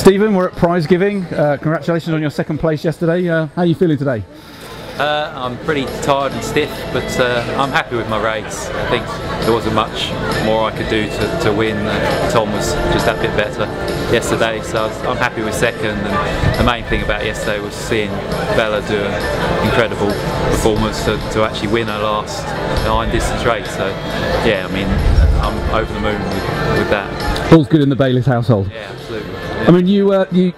Stephen, we're at prize giving. Congratulations on your second place yesterday. How are you feeling today? I'm pretty tired and stiff, but I'm happy with my race. I think there wasn't much more I could do to win. Tom was just that bit better yesterday, so I'm happy with second. And the main thing about yesterday was seeing Bella do an incredible performance to actually win her last 9 distance race. So yeah, I mean, I'm over the moon with that. All's good in the Bayliss household. Yeah, absolutely. Yeah. I mean, you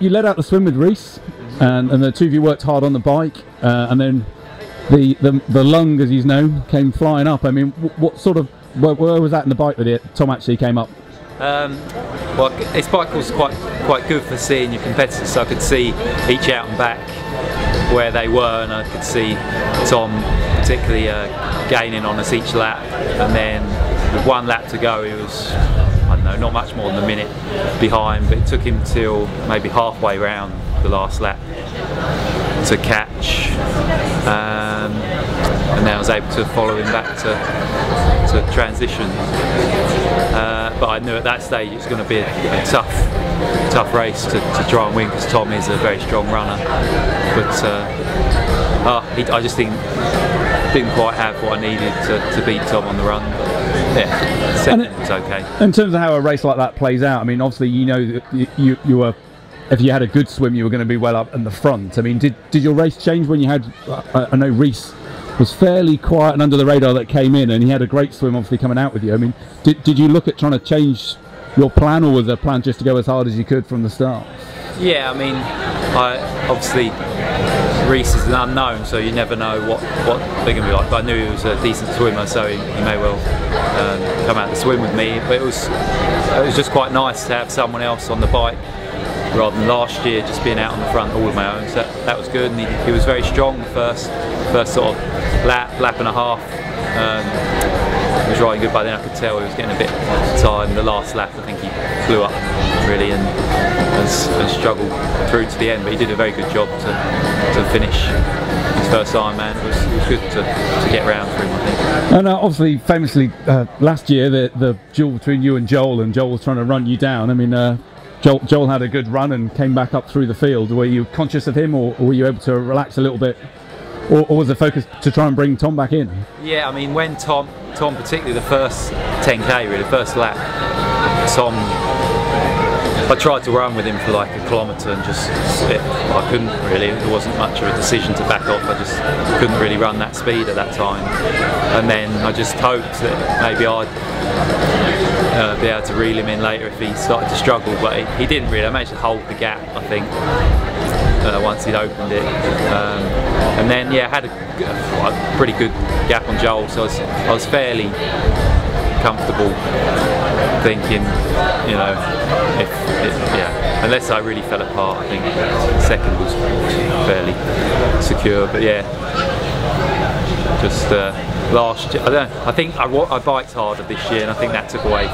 led out the swim with Reese, and the two of you worked hard on the bike, and then the lung, as he's known, came flying up. I mean, what sort of where was that in the bike that Tom actually came up? Well, his bike was quite good for seeing your competitors, so I could see each out and back where they were, and I could see Tom particularly gaining on us each lap, and then with 1 lap to go he was, I don't know, not much more than a minute behind, but it took him till maybe halfway round the last lap to catch, and then I was able to follow him back to transition. But I knew at that stage it was going to be a tough race to try and win, because Tom is a very strong runner. But I just didn't quite have what I needed to beat Tom on the run. But yeah, second was okay. In terms of how a race like that plays out, I mean, obviously you know that you were, if you had a good swim, you were going to be well up in the front. I mean, did your race change when you had? I know Reese was fairly quiet and under the radar that came in, and he had a great swim obviously coming out with you. I mean, did you look at trying to change your plan, or was the plan just to go as hard as you could from the start? Yeah, I mean, obviously Reese is an unknown, so you never know what they're going to be like. But I knew he was a decent swimmer, so he may well come out to swim with me. But it was just quite nice to have someone else on the bike, rather than last year just being out on the front all of my own. So that was good, and he was very strong the first sort of lap and a half. He was riding good, but then I could tell he was getting a bit tired. In the last lap I think he flew up really and struggled through to the end, but he did a very good job to finish his first Ironman. It was good to get round for him, I think. And obviously, famously, last year the duel between you and Joel was trying to run you down. I mean, Joel had a good run and came back up through the field. Were you conscious of him, or were you able to relax a little bit, or was the focus to try and bring Tom back in? Yeah, I mean, when Tom particularly the first 10k, really, the first lap, Tom, I tried to run with him for like a kilometre and just I couldn't really. There wasn't much of a decision to back off. I just couldn't really run that speed at that time, and then I just hoped that maybe I'd be able to reel him in later if he started to struggle, but he didn't really. I managed to hold the gap, I think, once he'd opened it, and then yeah, I had a pretty good gap on Joel, so I was fairly comfortable thinking, you know, yeah, unless I really fell apart, I think second was fairly secure. But yeah, just last year, I think I biked harder this year, and I think that took away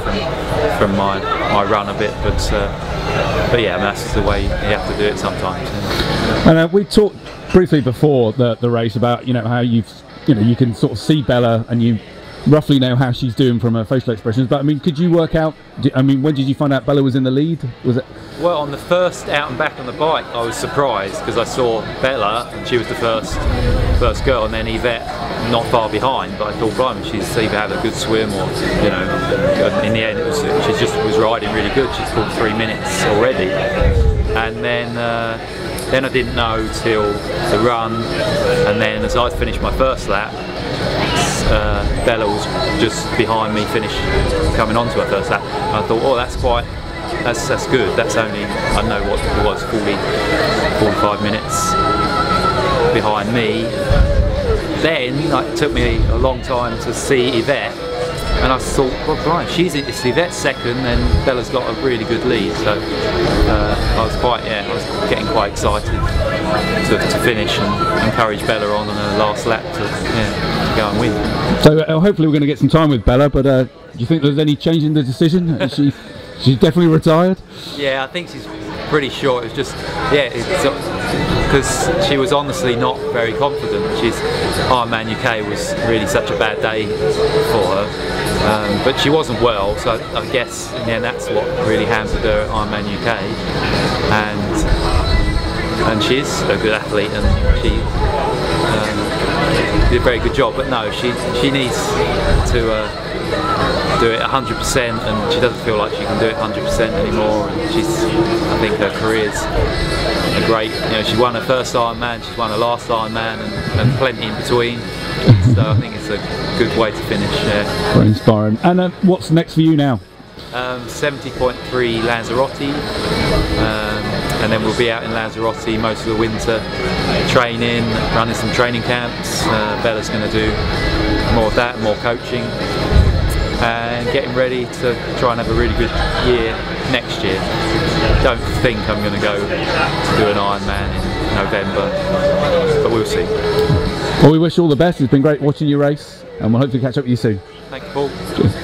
from my run a bit. But yeah, I mean, that's just the way you have to do it sometimes. And we talked briefly before the race about, you know, how you can sort of see Bella and you roughly know how she's doing from her facial expressions. But I mean, could you work out? I mean, when did you find out Bella was in the lead? Was it? Well, on the first out and back on the bike, I was surprised because I saw Bella and she was the first girl, and then Yvette not far behind. But I thought, blimey, she's either had a good swim or, you know, in the end she just was riding really good. She's pulled 3 minutes already, and then I didn't know till the run, and then as I finished my first lap, Bella was just behind me, coming onto her first lap. And I thought, oh, that's good. That's only, I don't know what it was, 45 minutes behind me. Then it took me a long time to see Yvette, and I thought, well, Brian, it's Yvette's second, and Bella's got a really good lead. So I was getting quite excited to finish and encourage Bella on her last lap to go and win. So hopefully we're going to get some time with Bella, but do you think there's any change in the decision? She's definitely retired? Yeah, I think she's pretty sure. It was just, yeah, because she was honestly not very confident. Ironman UK was really such a bad day for her. but she wasn't well, so I guess in the end that's what really hampered her at Ironman UK. And she's a good athlete, and she did a very good job. But no, she needs to do it 100%, and she doesn't feel like she can do it 100% anymore. And I think her career's great. You know, she won her first Ironman, she's won her last Ironman, and plenty in between. So I think it's a good way to finish. Very inspiring. And what's next for you now? 70.3 Lanzarote, and then we'll be out in Lanzarote most of the winter, training, running some training camps. Bella's going to do more of that, more coaching, and getting ready to try and have a really good year next year. Don't think I'm going to go to do an Ironman in November, but we'll see. Well, we wish you all the best. It's been great watching you race, and we'll hopefully catch up with you soon. Thank you, Paul. Cheers.